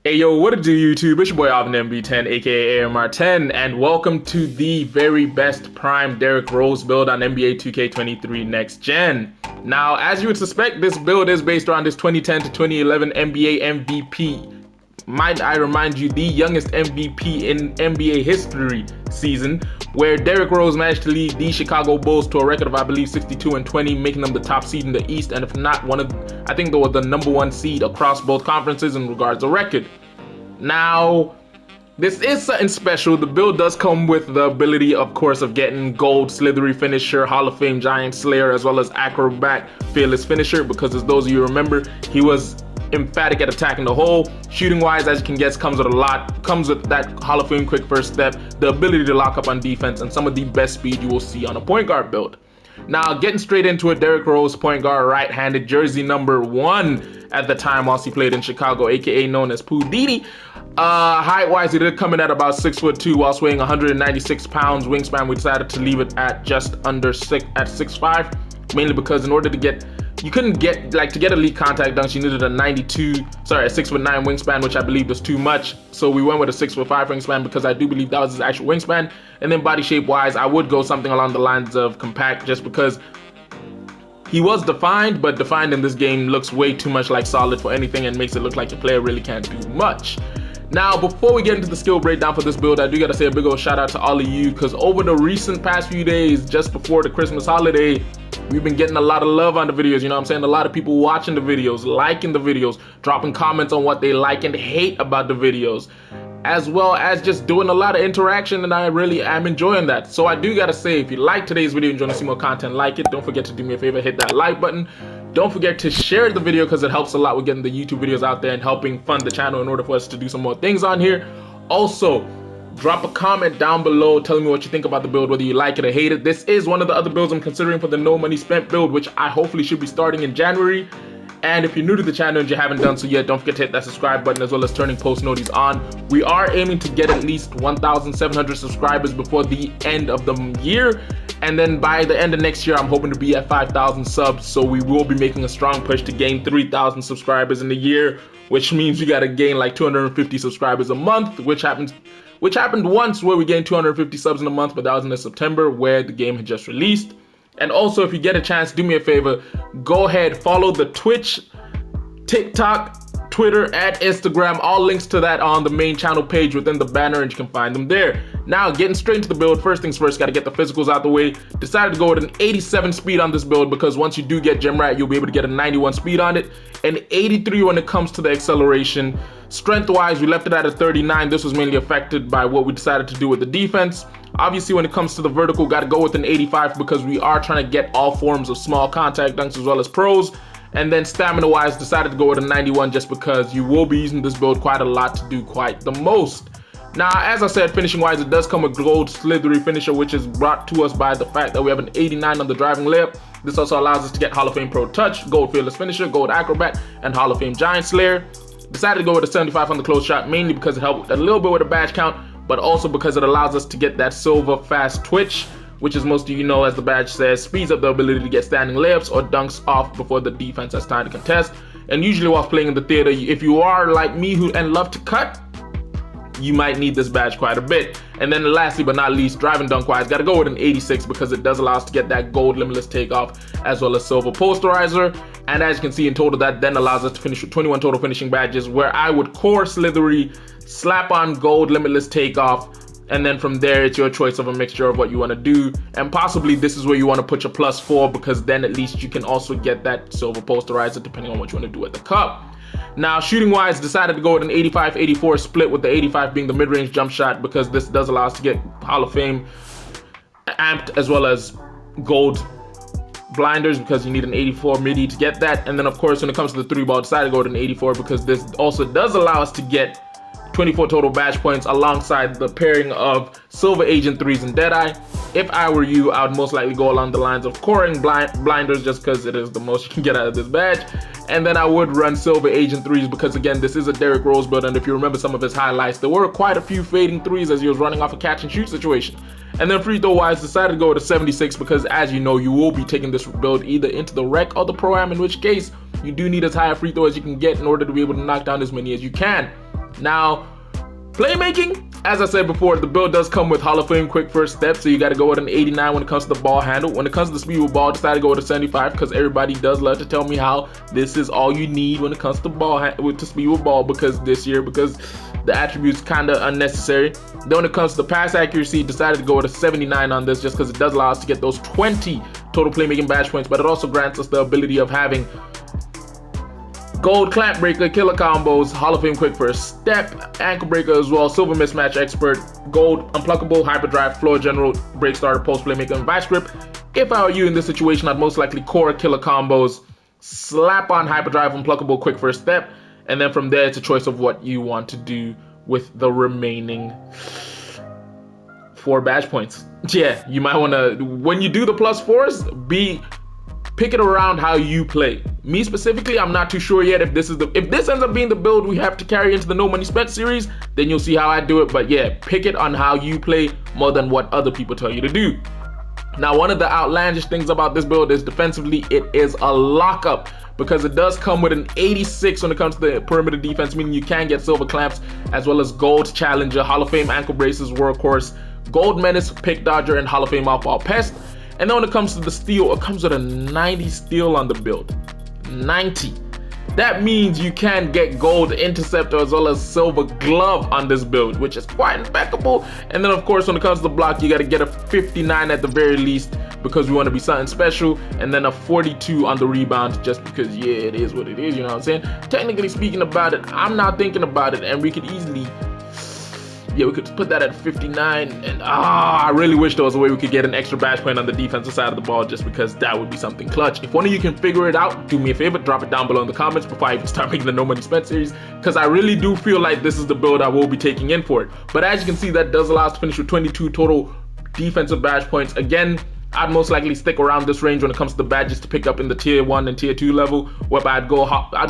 Hey yo, what it do YouTube? It's your boy Alvin MB10 aka AMR10 and welcome to the very best prime Derrick Rose build on NBA 2K23 Next Gen. Now, as you would suspect, this build is based around this 2010 to 2011 NBA MVP. Might I remind you, the youngest MVP in NBA history season, where Derrick Rose managed to lead the Chicago Bulls to a record of, I believe, 62-20, making them the top seed in the East, and if not I think they were the #1 seed across both conferences in regards to record. Now, this is something special. The build does come with the ability, of course, of getting gold, slithery finisher, Hall of Fame giant slayer, as well as acrobat fearless finisher, because as those of you remember, he was emphatic at attacking the hole. Shooting wise, as you can guess, comes with that Hall of Fame quick first step, the ability to lock up on defense, and some of the best speed you will see on a point guard build. Now, getting straight into it, Derrick Rose, point guard, right-handed, jersey number 1 at the time whilst he played in Chicago, aka known as Pooh Diddy. Height-wise, he did come in at about 6'2", whilst weighing 196 pounds. Wingspan, we decided to leave it at just under 6'5", mainly because in order to get to get elite contact dunks, you needed a 6'9" wingspan, which I believe was too much. So we went with a 6'5" wingspan because I do believe that was his actual wingspan. And then body shape wise, I would go something along the lines of compact, just because he was defined, but defined in this game looks way too much like solid for anything and makes it look like your player really can't do much. Now, before we get into the skill breakdown for this build, I do gotta say a big old shout out to all of you, because over the recent past few days, just before the Christmas holiday, we've been getting a lot of love on the videos, you know what I'm saying? A lot of people watching the videos, liking the videos, dropping comments on what they like and hate about the videos, as well as just doing a lot of interaction, and I really am enjoying that. So I do gotta say, if you like today's video and you want to see more content like it, don't forget to do me a favor, hit that like button. Don't forget to share the video, because it helps a lot with getting the YouTube videos out there and helping fund the channel in order for us to do some more things on here. Also, drop a comment down below telling me what you think about the build, whether you like it or hate it. This is one of the other builds I'm considering for the no money spent build, which I hopefully should be starting in January. And if you're new to the channel and you haven't done so yet, don't forget to hit that subscribe button, as well as turning post notifications on. We are aiming to get at least 1,700 subscribers before the end of the year. And then by the end of next year, I'm hoping to be at 5,000 subs. So we will be making a strong push to gain 3,000 subscribers in a year, which means you got to gain like 250 subscribers a month, which happened once, where we gained 250 subs in a month, but that was in September, where the game had just released. And also, if you get a chance, do me a favor, go ahead, follow the Twitch, TikTok, Twitter, and Instagram. All links to that on the main channel page within the banner, and you can find them there. Now, getting straight into the build, first things first, got to get the physicals out the way. Decided to go with an 87 speed on this build, because once you do get Gem Rat, you'll be able to get a 91 speed on it, and 83 when it comes to the acceleration. Strength-wise, we left it at a 39. This was mainly affected by what we decided to do with the defense. Obviously, when it comes to the vertical, got to go with an 85, because we are trying to get all forms of small contact dunks as well as pros. And then stamina-wise, decided to go with a 91, just because you will be using this build quite a lot to do quite the most. Now, as I said, finishing-wise, it does come with gold slithery finisher, which is brought to us by the fact that we have an 89 on the driving layup. This also allows us to get Hall of Fame Pro Touch, gold fearless finisher, gold acrobat, and Hall of Fame giant slayer. Decided to go with a 75 on the close shot, mainly because it helped a little bit with the badge count, but also because it allows us to get that silver fast twitch, which, as most of you know, as the badge says, speeds up the ability to get standing layups or dunks off before the defense has time to contest. And usually while playing in the theater, if you are like me and love to cut, you might need this badge quite a bit. And then lastly but not least, driving dunk wise, got to go with an 86, because it does allow us to get that gold limitless takeoff as well as silver posterizer. And as you can see in total, that then allows us to finish with 21 total finishing badges, where I would core slithery, slap on gold limitless takeoff, and then from there it's your choice of a mixture of what you want to do. And possibly this is where you want to put your +4, because then at least you can also get that silver posterizer depending on what you want to do at the cup. Now, shooting wise, decided to go with an 85-84 split, with the 85 being the mid-range jump shot, because this does allow us to get Hall of Fame amped as well as gold blinders, because you need an 84 midi to get that. And then of course, when it comes to the 3-ball, decided to go with an 84, because this also does allow us to get 24 total badge points alongside the pairing of Silver Agent 3s and Deadeye. If I were you, I would most likely go along the lines of coring blinders, just because it is the most you can get out of this badge. And then I would run Silver Agent 3s, because again, this is a Derrick Rose build, and if you remember some of his highlights, there were quite a few fading 3s as he was running off a catch and shoot situation. And then free throw wise, decided to go with a 76, because as you know, you will be taking this build either into the rec or the pro-am, in which case you do need as high a free throw as you can get in order to be able to knock down as many as you can. Now, playmaking, as I said before, the build does come with Hall of Fame quick first step, so you got to go with an 89 when it comes to the ball handle. When it comes to the speed with ball, I decided to go with a 75 because everybody does love to tell me how this is all you need when it comes to to speed with ball because the attributes kind of unnecessary. Then when it comes to the pass accuracy, decided to go with a 79 on this just because it does allow us to get those 20 total playmaking badge points, but it also grants us the ability of having gold clamp breaker, killer combos, Hall of Fame quick first step, ankle breaker as well, silver mismatch expert, gold unpluckable, hyperdrive, floor general, break starter, post playmaker, and vice grip. If I were you in this situation, I'd most likely core killer combos, slap on hyperdrive, unpluckable, quick first step, and then from there it's a choice of what you want to do with the remaining 4 badge points. Yeah, you might want to, when you do the +4s, pick it around how you play. Me specifically, I'm not too sure yet if this ends up being the build we have to carry into the No Money Spent series, then you'll see how I do it. But yeah, pick it on how you play more than what other people tell you to do. Now, one of the outlandish things about this build is defensively, it is a lockup because it does come with an 86 when it comes to the perimeter defense, meaning you can get silver clamps as well as gold challenger, Hall of Fame ankle braces, workhorse, gold menace, pick dodger, and Hall of Fame outball pest. And then when it comes to the steal, it comes with a 90 steal on the build. 90. That means you can get gold interceptor as well as silver glove on this build, which is quite impeccable. And then of course, when it comes to the block, you got to get a 59 at the very least because we want to be something special, and then a 42 on the rebound just because, yeah, it is what it is, you know what I'm saying? Technically speaking about it, I'm not thinking about it, and we could easily, yeah, we could put that at 59, and I really wish there was a way we could get an extra badge point on the defensive side of the ball just because that would be something clutch. If one of you can figure it out, do me a favor, drop it down below in the comments before I even start making the No Money Spent series, because I really do feel like this is the build I will be taking in for it. But as you can see, that does allow us to finish with 22 total defensive badge points. Again, I'd most likely stick around this range when it comes to the badges to pick up in the tier 1 and tier 2 level, whereby I'd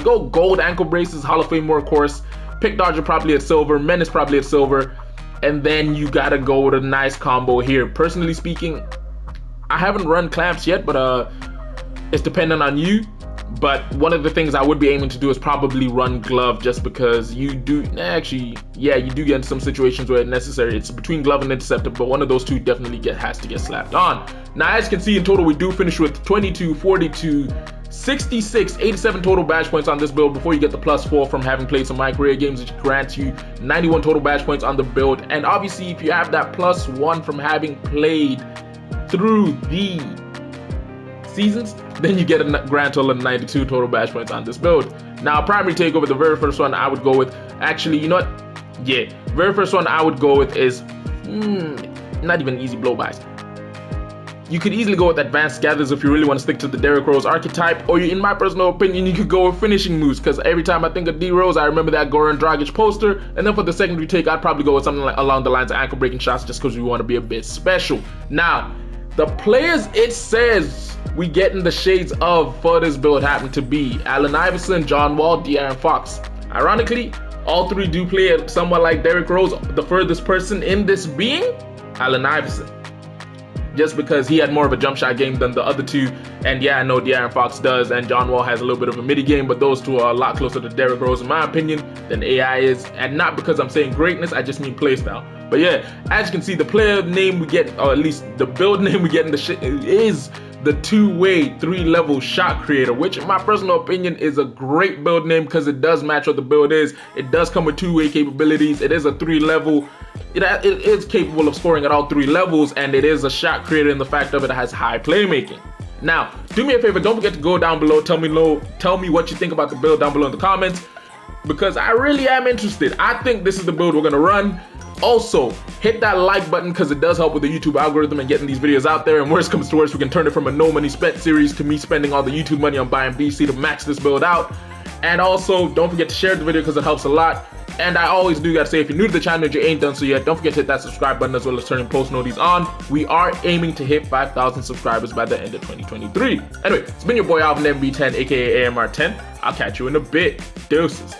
go gold ankle braces, Hall of Fame workhorse, pick dodger probably at silver, menace probably at silver, and then you gotta go with a nice combo here. Personally speaking, I haven't run clamps yet, but it's dependent on you. But one of the things I would be aiming to do is probably run glove, just because you do actually, yeah, you do get in some situations where it's necessary. It's between glove and interceptor, but one of those two definitely has to get slapped on. Now, as you can see, in total we do finish with 22, 42, 66, 87 total badge points on this build before you get the +4 from having played some My Career games, which grants you 91 total badge points on the build. And obviously, if you have that +1 from having played through the seasons, then you get a grand total of 92 total badge points on this build. Now, primary takeover, the very first one I would go with, actually, you know what? Yeah, very first one I would go with is not even easy blow-bys. You could easily go with advanced gathers if you really want to stick to the Derrick Rose archetype, or in my personal opinion, you could go with finishing moves, because every time I think of D Rose, I remember that Goran Dragic poster. And then for the secondary take, I'd probably go with something like along the lines of ankle breaking shots, just because we want to be a bit special. Now, the players it says we get in the shades of for this build happen to be Allen Iverson, John Wall, De'Aaron Fox. Ironically, all three do play somewhat like Derrick Rose. The furthest person in this being Allen Iverson, just because he had more of a jump shot game than the other two. And yeah, I know De'Aaron Fox does, and John Wall has a little bit of a midi game, but those two are a lot closer to Derrick Rose in my opinion than AI is. And not because I'm saying greatness, I just mean play style. But yeah, as you can see, the player name we get, or at least the build name we get in the shit, is the two-way 3-level shot creator, which in my personal opinion is a great build name because it does match what the build is. It does come with two-way capabilities. It is a 3-level. It is capable of scoring at all 3 levels, and it is a shot creator in the fact of it has high playmaking. Now, do me a favor, don't forget to go down below, tell me what you think about the build down below in the comments, because I really am interested. I think this is the build we're gonna run. Also, hit that like button because it does help with the YouTube algorithm and getting these videos out there. And worst comes to worst, we can turn it from a No Money Spent series to me spending all the YouTube money on buying BC to max this build out. And also, don't forget to share the video because it helps a lot. And I always do gotta say, if you're new to the channel and you ain't done so yet, don't forget to hit that subscribe button as well as turning post notifications on. We are aiming to hit 5,000 subscribers by the end of 2023. Anyway, it's been your boy Alvin MB10, aka AMR10. I'll catch you in a bit. Deuces.